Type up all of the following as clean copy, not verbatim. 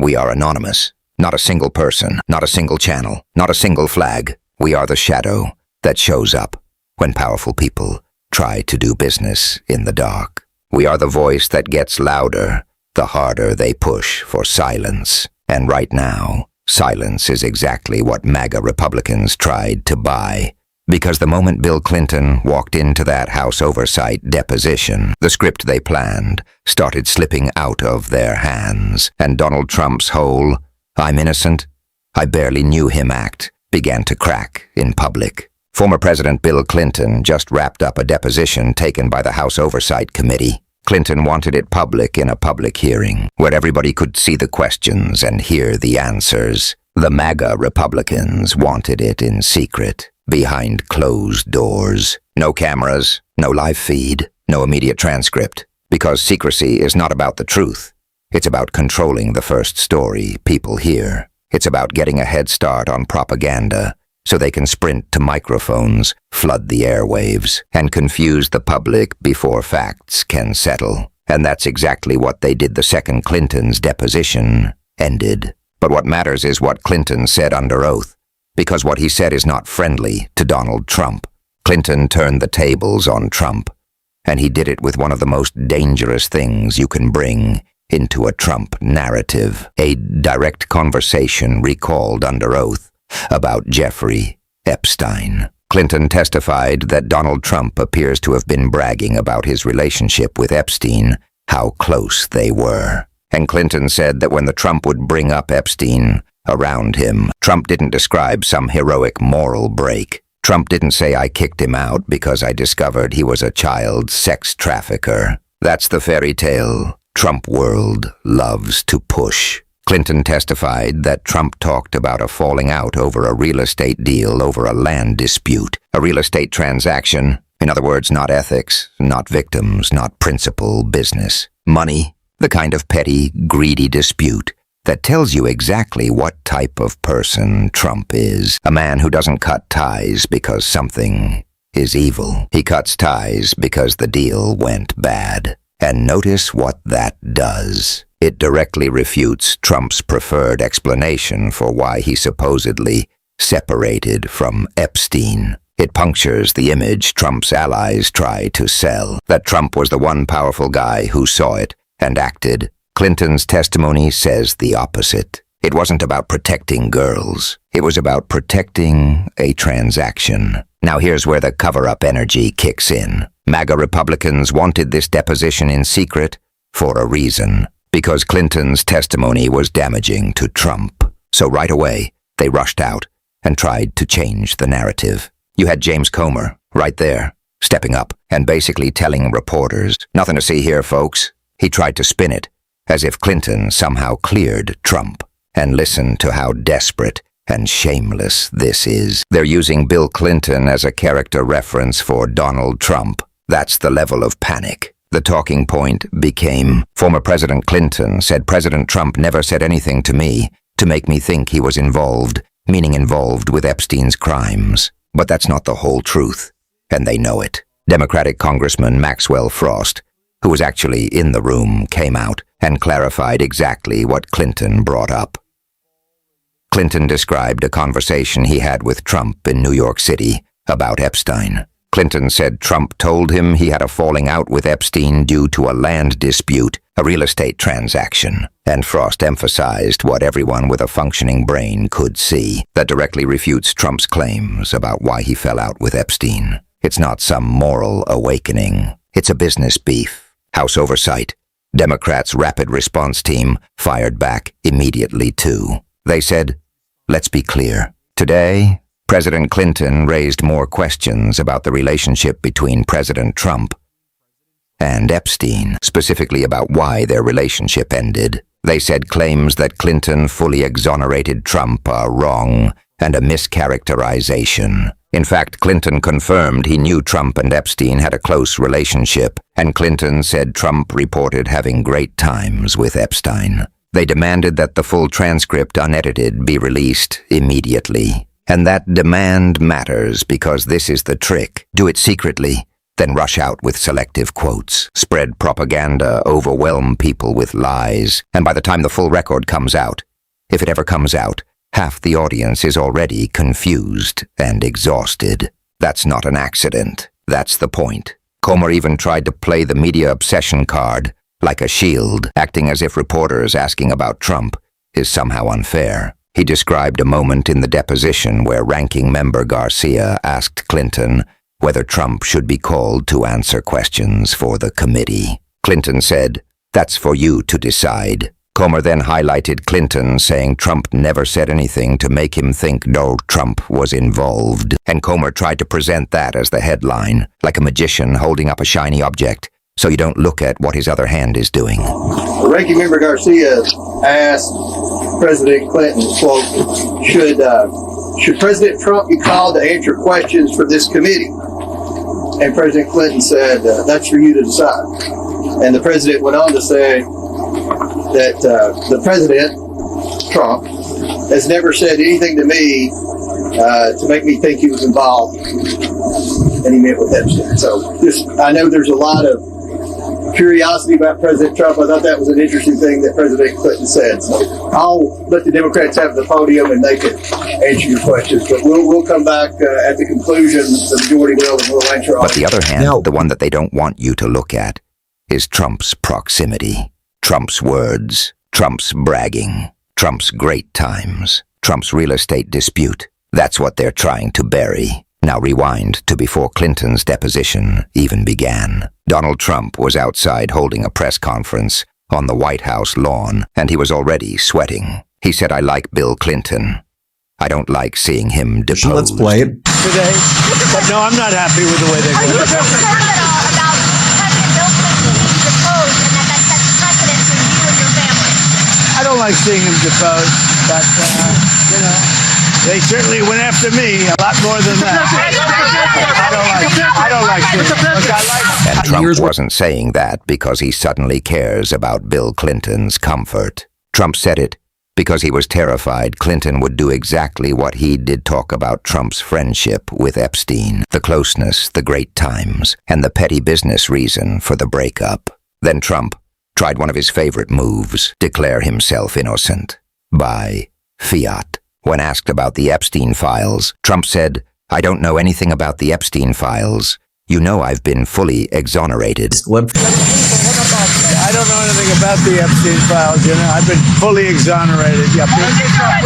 We are anonymous. Not a single person, not a single channel, not a single flag. We are the shadow that shows up when powerful people try to do business in the dark. We are the voice that gets louder the harder they push for silence. And right now, silence is exactly what MAGA Republicans tried to buy. Because the moment Bill Clinton walked into that House Oversight deposition, the script they planned started slipping out of their hands, and Donald Trump's whole "I'm innocent, I barely knew him" act began to crack in public. Former President Bill Clinton just wrapped up a deposition taken by the House Oversight Committee. Clinton wanted it public in a public hearing, where everybody could see the questions and hear the answers. The MAGA Republicans wanted it in secret, behind closed doors. No cameras, no live feed, no immediate transcript. Because secrecy is not about the truth. It's about controlling the first story people hear. It's about getting a head start on propaganda, so they can sprint to microphones, flood the airwaves, and confuse the public before facts can settle. And that's exactly what they did the second Clinton's deposition ended. But what matters is what Clinton said under oath, because what he said is not friendly to Donald Trump. Clinton turned the tables on Trump, and he did it with one of the most dangerous things you can bring into a Trump narrative: a direct conversation recalled under oath about Jeffrey Epstein. Clinton testified that Donald Trump appears to have been bragging about his relationship with Epstein, how close they were. And Clinton said that when the Trump would bring up Epstein around him, Trump didn't describe some heroic moral break. Trump didn't say, "I kicked him out because I discovered he was a child sex trafficker." That's the fairy tale Trump world loves to push. Clinton testified that Trump talked about a falling out over a real estate deal over a land dispute, a real estate transaction. In other words, not ethics, not victims, not principle, business. Money, the kind of petty, greedy dispute that tells you exactly what type of person Trump is. A man who doesn't cut ties because something is evil. He cuts ties because the deal went bad. And notice what that does. It directly refutes Trump's preferred explanation for why he supposedly separated from Epstein. It punctures the image Trump's allies try to sell, that Trump was the one powerful guy who saw it and acted. Clinton's testimony says the opposite. It wasn't about protecting girls. It was about protecting a transaction. Now here's where the cover-up energy kicks in. MAGA Republicans wanted this deposition in secret for a reason. Because Clinton's testimony was damaging to Trump. So right away, they rushed out and tried to change the narrative. You had James Comer, right there, stepping up and basically telling reporters, "Nothing to see here, folks." He tried to spin it, as if Clinton somehow cleared Trump. And listen to how desperate and shameless this is. They're using Bill Clinton as a character reference for Donald Trump. That's the level of panic. The talking point became, former President Clinton said President Trump never said anything to me to make me think he was involved, meaning involved with Epstein's crimes. But that's not the whole truth, and they know it. Democratic Congressman Maxwell Frost, who was actually in the room, came out and clarified exactly what Clinton brought up. Clinton described a conversation he had with Trump in New York City about Epstein. Clinton said Trump told him he had a falling out with Epstein due to a land dispute, a real estate transaction. And Frost emphasized what everyone with a functioning brain could see, that directly refutes Trump's claims about why he fell out with Epstein. It's not some moral awakening. It's a business beef. House Oversight. Democrats' rapid response team fired back immediately too. They said, "Let's be clear. Today, President Clinton raised more questions about the relationship between President Trump and Epstein, specifically about why their relationship ended. They said claims that Clinton fully exonerated Trump are wrong and a mischaracterization. In fact, Clinton confirmed he knew Trump and Epstein had a close relationship, and Clinton said Trump reported having great times with Epstein. They demanded that the full transcript, unedited, be released immediately. And that demand matters because this is the trick. Do it secretly, then rush out with selective quotes, spread propaganda, overwhelm people with lies, and by the time the full record comes out, if it ever comes out, half the audience is already confused and exhausted. That's not an accident. That's the point. Comer even tried to play the media obsession card like a shield, acting as if reporters asking about Trump is somehow unfair. He described a moment in the deposition where Ranking Member Garcia asked Clinton whether Trump should be called to answer questions for the committee. Clinton said, "That's for you to decide." Comer then highlighted Clinton, saying Trump never said anything to make him think no Trump was involved. And Comer tried to present that as the headline, like a magician holding up a shiny object, so you don't look at what his other hand is doing. Ranking Member Garcia asked President Clinton, quote, should President Trump be called to answer questions for this committee? And President Clinton said, that's for you to decide. And the president went on to say that the president, Trump, has never said anything to me to make me think he was involved. And he met with Epstein. So I know there's a lot of curiosity about President Trump. I thought that was an interesting thing that President Clinton said. So I'll let the Democrats have the podium and they can answer your questions. But we'll come back at the conclusion. The majority will, and we'll answer all. But the other hand, the one that they don't want you to look at is Trump's proximity, Trump's words, Trump's bragging, Trump's great times, Trump's real estate dispute. That's what they're trying to bury. Now rewind to before Clinton's deposition even began. Donald Trump was outside holding a press conference on the White House lawn, and he was already sweating. He said, "I like Bill Clinton. I don't like seeing him deposed." Let's play it. Today, but no, I'm not happy with the way they're Are going. you concerned at all about President Bill Clinton being deposed and that sets precedent for you and your family? I don't like seeing him deposed, but, they certainly went after me a lot more than that. I don't like seeing him. Look, I like And Trump wasn't saying that because he suddenly cares about Bill Clinton's comfort. Trump said it because he was terrified Clinton would do exactly what he did talk about Trump's friendship with Epstein, the closeness, the great times, and the petty business reason for the breakup. Then Trump tried one of his favorite moves, declare himself innocent, by fiat. When asked about the Epstein files, Trump said, "I don't know anything about the Epstein files. You know I've been fully exonerated." I don't know anything about the Epstein files, I've been fully exonerated.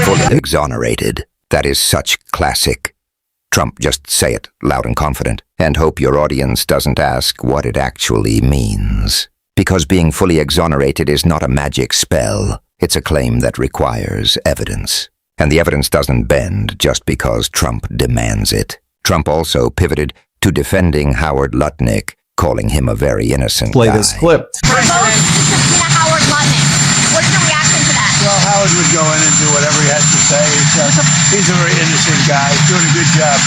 Fully exonerated. That is such classic. Trump, just say it loud and confident, and hope your audience doesn't ask what it actually means. Because being fully exonerated is not a magic spell. It's a claim that requires evidence. And the evidence doesn't bend just because Trump demands it. Trump also pivoted to defending Howard Lutnick, calling him a very innocent Play guy. this clip. For both to subpoena Howard Lutnick. What's your reaction to that? Well, Howard would go in and do whatever he has to say. He's a very innocent guy. He's doing a good job.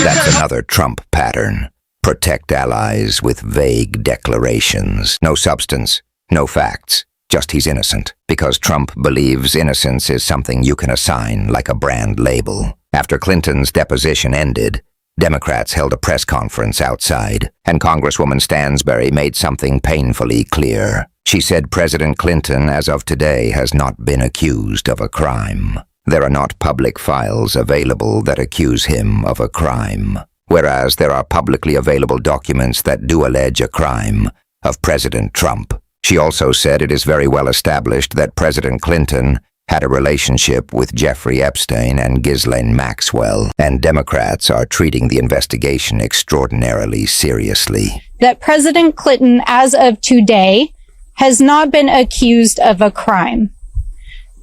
That's another Trump pattern. Protect allies with vague declarations. No substance, no facts. Just he's innocent, because Trump believes innocence is something you can assign like a brand label. After Clinton's deposition ended, Democrats held a press conference outside, and Congresswoman Stansbury made something painfully clear. She said President Clinton, as of today, has not been accused of a crime. There are not public files available that accuse him of a crime, whereas there are publicly available documents that do allege a crime of President Trump. She also said it is very well established that President Clinton had a relationship with Jeffrey Epstein and Ghislaine Maxwell, and Democrats are treating the investigation extraordinarily seriously. That President Clinton, as of today, has not been accused of a crime.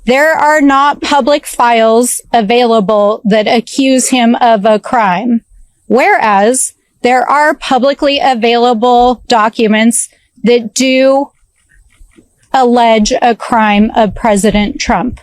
There are not public files available that accuse him of a crime, whereas there are publicly available documents that do allege a crime of President Trump.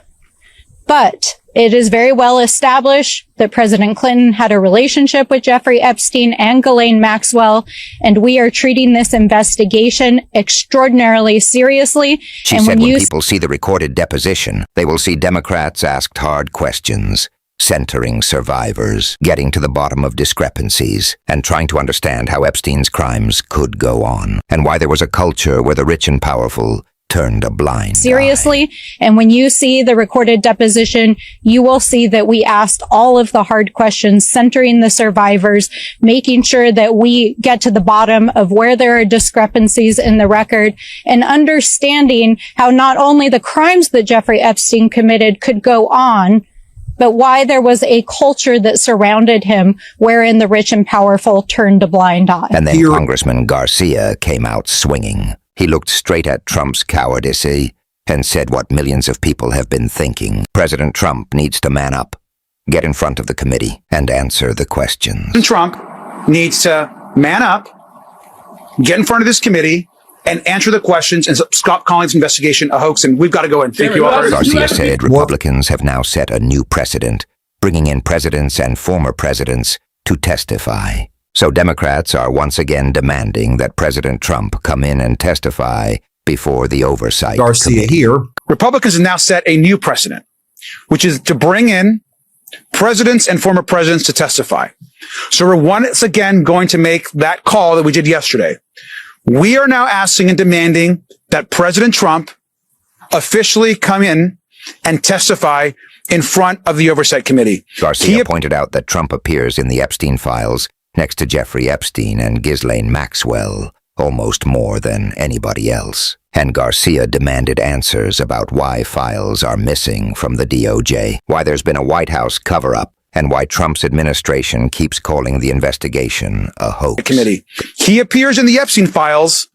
But it is very well established that President Clinton had a relationship with Jeffrey Epstein and Ghislaine Maxwell, and we are treating this investigation extraordinarily seriously. She said when people see the recorded deposition, they will see Democrats asked hard questions, centering survivors, getting to the bottom of discrepancies, and trying to understand how Epstein's crimes could go on, and why there was a culture where the rich and powerful turned a blind seriously. eye. And when you see the recorded deposition, you will see that we asked all of the hard questions, centering the survivors, making sure that we get to the bottom of where there are discrepancies in the record, and understanding how not only the crimes that Jeffrey Epstein committed could go on, but why there was a culture that surrounded him wherein the rich and powerful turned a blind eye. And then Congressman Garcia came out swinging. He looked straight at Trump's cowardice and said what millions of people have been thinking. President Trump needs to man up, get in front of the committee, and answer the questions. Trump needs to man up, get in front of this committee, and answer the questions and stop calling this investigation a hoax. And we've got to go in. Thank you all very much. Garcia said Republicans have now set a new precedent, bringing in presidents and former presidents to testify. So Democrats are once again demanding that President Trump come in and testify before the oversight Garcia committee. here. Republicans have now set a new precedent, which is to bring in presidents and former presidents to testify. So we're once again going to make that call that we did yesterday. We are now asking and demanding that President Trump officially come in and testify in front of the Oversight Committee. Garcia pointed out that Trump appears in the Epstein files next to Jeffrey Epstein and Ghislaine Maxwell almost more than anybody else. And Garcia demanded answers about why files are missing from the DOJ, why there's been a White House cover-up, and why Trump's administration keeps calling the investigation a hoax. Committee. He appears in the Epstein files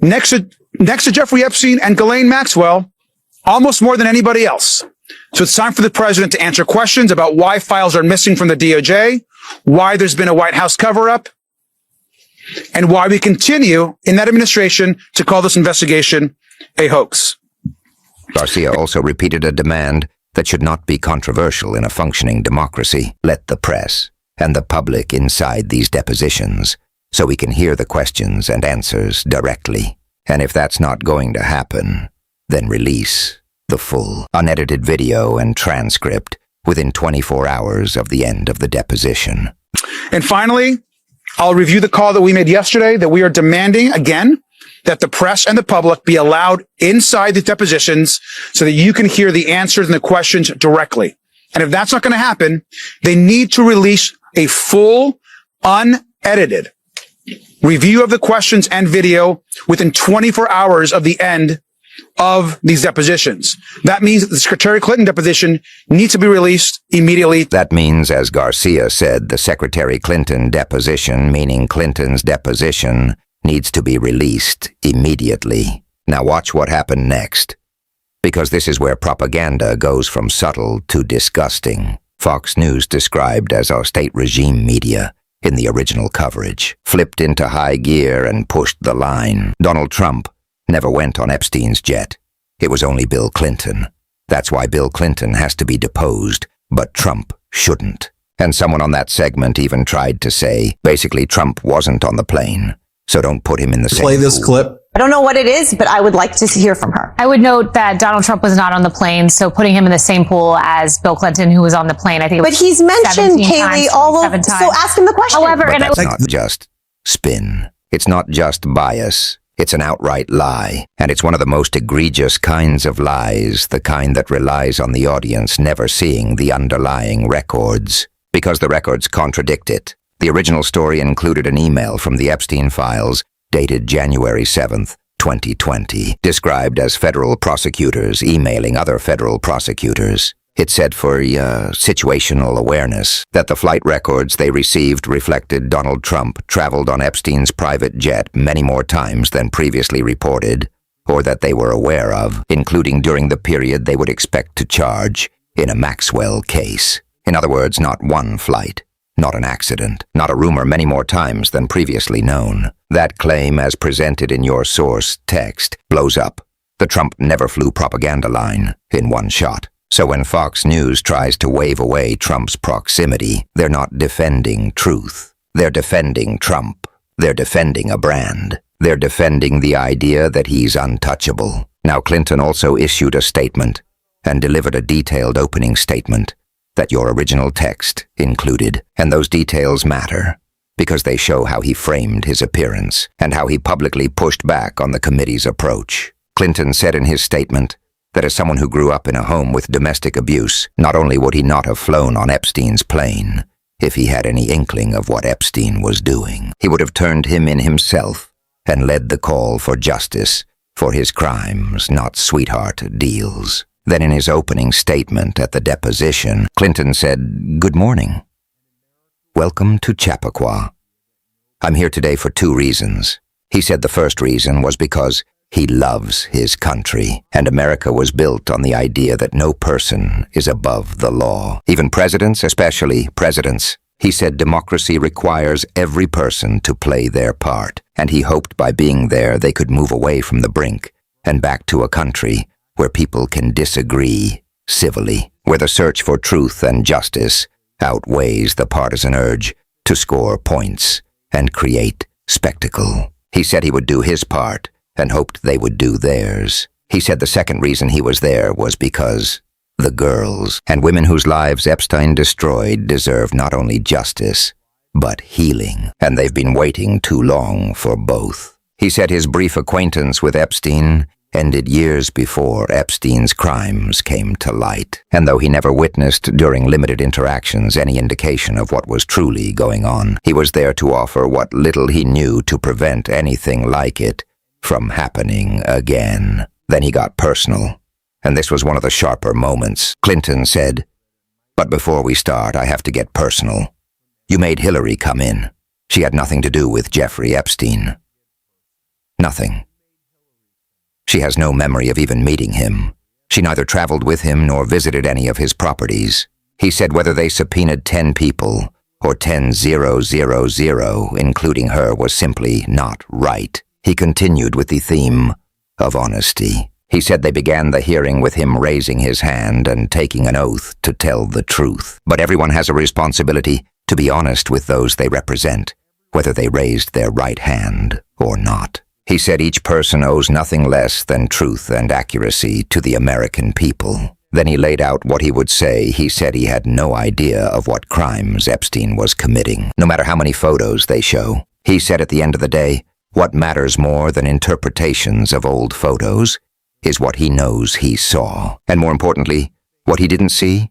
next to Jeffrey Epstein and Ghislaine Maxwell almost more than anybody else. So it's time for the president to answer questions about why files are missing from the DOJ, why there's been a White House cover-up, and why we continue in that administration to call this investigation a hoax. Garcia also repeated a demand that should not be controversial in a functioning democracy. Let the press and the public inside these depositions so we can hear the questions and answers directly. And if that's not going to happen, then release the full, unedited video and transcript within 24 hours of the end of the deposition. And finally, I'll review the call that we made yesterday that we are demanding again that the press and the public be allowed inside the depositions so that you can hear the answers and the questions directly. And if that's not going to happen, they need to release a full, unedited review of the questions and video within 24 hours of the end of these depositions. That means that the Secretary Clinton deposition needs to be released immediately. That means, as Garcia said, the Secretary Clinton deposition, meaning Clinton's deposition, needs to be released immediately. Now watch what happened next, because this is where propaganda goes from subtle to disgusting. Fox News, described as our state regime media in the original coverage, flipped into high gear and pushed the line. Donald Trump never went on Epstein's jet. It was only Bill Clinton. That's why Bill Clinton has to be deposed, but Trump shouldn't. And someone on that segment even tried to say, basically, Trump wasn't on the plane, so don't put him in the same Play this pool. clip. I don't know what it is, but I would like to hear from her. I would note that Donald Trump was not on the plane, so putting him in the same pool as Bill Clinton, who was on the plane, I think it was But he's mentioned 17 Kaylee times, all over, 7 so times. ask him the question. However, But and that's I not just spin. It's not just bias. It's an outright lie. And it's one of the most egregious kinds of lies, the kind that relies on the audience never seeing the underlying records, because the records contradict it. The original story included an email from the Epstein files dated January 7th, 2020, described as federal prosecutors emailing other federal prosecutors. It said for situational awareness that the flight records they received reflected Donald Trump traveled on Epstein's private jet many more times than previously reported, or that they were aware of, including during the period they would expect to charge in a Maxwell case. In other words, not one flight, not an accident, not a rumor many more times than previously known. That claim, as presented in your source text, blows up. The Trump never flew propaganda line in one shot. So when Fox News tries to wave away Trump's proximity, they're not defending truth. They're defending Trump. They're defending a brand. They're defending the idea that he's untouchable. Now, Clinton also issued a statement and delivered a detailed opening statement that your original text included. And those details matter, because they show how he framed his appearance and how he publicly pushed back on the committee's approach. Clinton said in his statement that as someone who grew up in a home with domestic abuse, not only would he not have flown on Epstein's plane if he had any inkling of what Epstein was doing, he would have turned him in himself and led the call for justice for his crimes, not sweetheart deals. Then in his opening statement at the deposition, Clinton said, "Good morning. Welcome to Chappaqua. I'm here today for 2 reasons. He said the first reason was because he loves his country, and America was built on the idea that no person is above the law, even presidents, especially presidents. He said democracy requires every person to play their part, and he hoped by being there they could move away from the brink and back to a country where people can disagree civilly, where the search for truth and justice outweighs the partisan urge to score points and create spectacle. He said he would do his part and hoped they would do theirs. He said the second reason he was there was because the girls and women whose lives Epstein destroyed deserve not only justice, but healing, and they've been waiting too long for both. He said his brief acquaintance with Epstein ended years before Epstein's crimes came to light, and though he never witnessed during limited interactions any indication of what was truly going on, he was there to offer what little he knew to prevent anything like it from happening again. Then he got personal, and this was one of the sharper moments. Clinton said, "But before we start, I have to get personal. You made Hillary come in. She had nothing to do with Jeffrey Epstein. Nothing. She has no memory of even meeting him. She neither traveled with him nor visited any of his properties." He said whether they subpoenaed 10 people or 10,000, including her, was simply not right. He continued with the theme of honesty. He said they began the hearing with him raising his hand and taking an oath to tell the truth. But everyone has a responsibility to be honest with those they represent, whether they raised their right hand or not. He said each person owes nothing less than truth and accuracy to the American people. Then he laid out what he would say. He said he had no idea of what crimes Epstein was committing, no matter how many photos they show. He said at the end of the day, what matters more than interpretations of old photos is what he knows he saw. And more importantly, what he didn't see,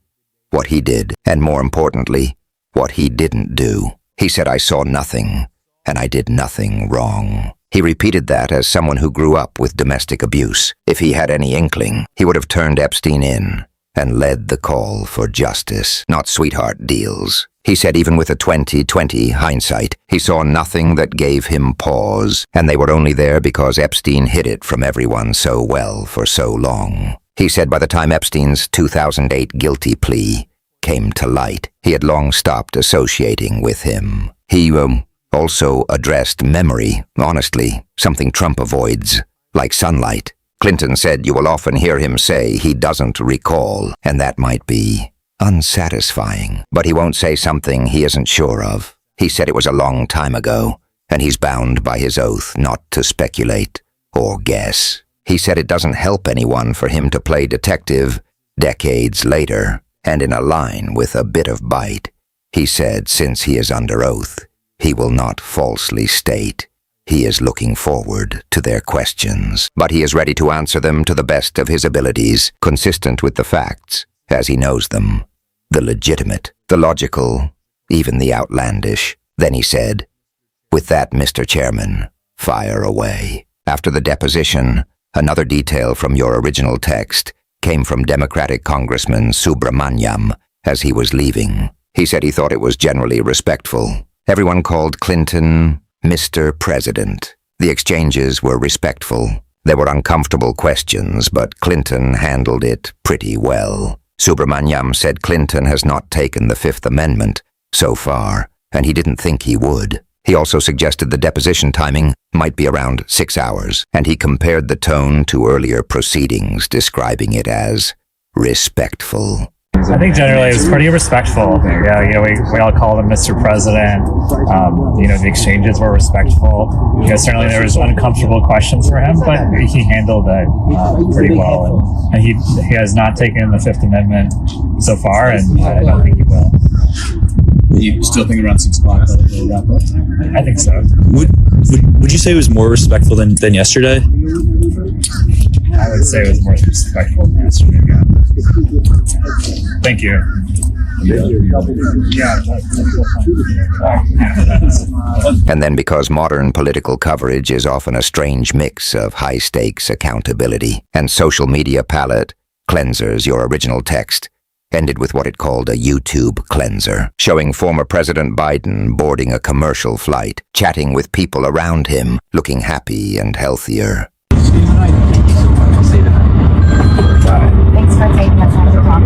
what he did. And more importantly, what he didn't do. He said, "I saw nothing, and I did nothing wrong." He repeated that as someone who grew up with domestic abuse. If he had any inkling, he would have turned Epstein in and led the call for justice, not sweetheart deals. He said even with a 20/20 hindsight, he saw nothing that gave him pause, and they were only there because Epstein hid it from everyone so well for so long. He said by the time Epstein's 2008 guilty plea came to light, he had long stopped associating with him. He also addressed memory, honestly, something Trump avoids, like sunlight. Clinton said you will often hear him say he doesn't recall, and that might be unsatisfying, but he won't say something he isn't sure of. He said it was a long time ago, and he's bound by his oath not to speculate or guess. He said it doesn't help anyone for him to play detective decades later, and in a line with a bit of bite. He said since he is under oath, he will not falsely state he is looking forward to their questions, but he is ready to answer them to the best of his abilities, consistent with the facts as he knows them, the legitimate, the logical, even the outlandish. Then he said, "With that, Mr. Chairman, fire away." After the deposition, another detail from your original text came from Democratic Congressman Subramaniam as he was leaving. He said he thought it was generally respectful. Everyone called Clinton Mr. President. The exchanges were respectful. There were uncomfortable questions, but Clinton handled it pretty well. Subramaniam said Clinton has not taken the Fifth Amendment so far, and he didn't think he would. He also suggested the deposition timing might be around 6 hours, and he compared the tone to earlier proceedings, describing it as respectful. I think generally it was pretty respectful. Yeah, we all called him Mr. President. The exchanges were respectful. Certainly there was uncomfortable questions for him, but he handled it pretty well. And he has not taken the Fifth Amendment so far, and I don't think he will. You still think around 6 o'clock that'll wrap up? I think so. Would you say it was more respectful than yesterday? I would say it was more respectful than yesterday. Yeah. Thank you. And then because modern political coverage is often a strange mix of high-stakes accountability and social media palette cleansers, your original text ended with what it called a YouTube cleanser, showing former President Biden boarding a commercial flight, chatting with people around him, looking happy and healthier. Thanks for taking the time to talk.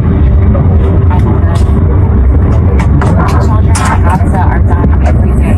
Children are done every day.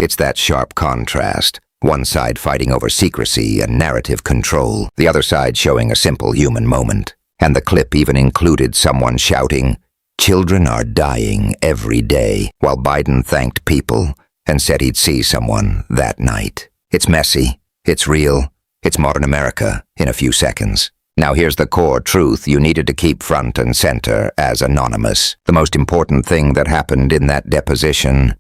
It's that sharp contrast. One side fighting over secrecy and narrative control, the other side showing a simple human moment. And the clip even included someone shouting, "Children are dying every day," while Biden thanked people and said he'd see someone that night. It's messy, it's real, it's modern America in a few seconds. Now here's the core truth you needed to keep front and center as anonymous. The most important thing that happened in that deposition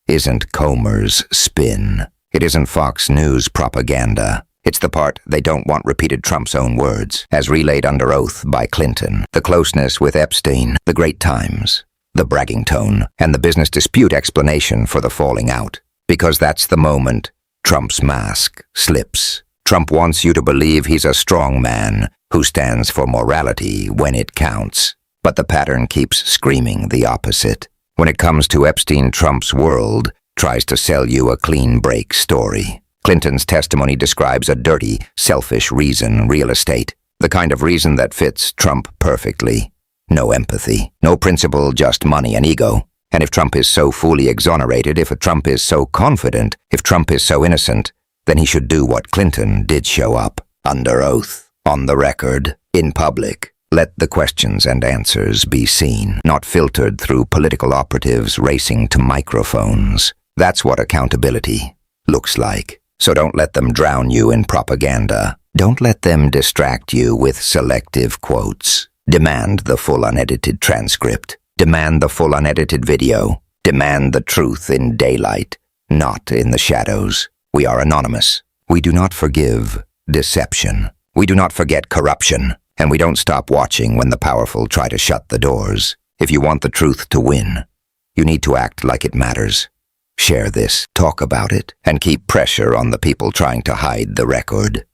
isn't Comer's spin. It isn't Fox News propaganda. It's the part they don't want repeated Trump's own words, as relayed under oath by Clinton. The closeness with Epstein, the great times, the bragging tone, and the business dispute explanation for the falling out. Because that's the moment Trump's mask slips. Trump wants you to believe he's a strong man who stands for morality when it counts. But the pattern keeps screaming the opposite. When it comes to Epstein, Trump's world tries to sell you a clean break story. Clinton's testimony describes a dirty, selfish reason, real estate. The kind of reason that fits Trump perfectly. No empathy, no principle, just money and ego. And if Trump is so fully exonerated, if Trump is so confident, if Trump is so innocent, then he should do what Clinton did: show up, under oath, on the record, in public. Let the questions and answers be seen, not filtered through political operatives racing to microphones. That's what accountability looks like. So don't let them drown you in propaganda. Don't let them distract you with selective quotes. Demand the full unedited transcript. Demand the full unedited video. Demand the truth in daylight, not in the shadows. We are anonymous. We do not forgive deception. We do not forget corruption. And we don't stop watching when the powerful try to shut the doors. If you want the truth to win, you need to act like it matters. Share this, talk about it, and keep pressure on the people trying to hide the record.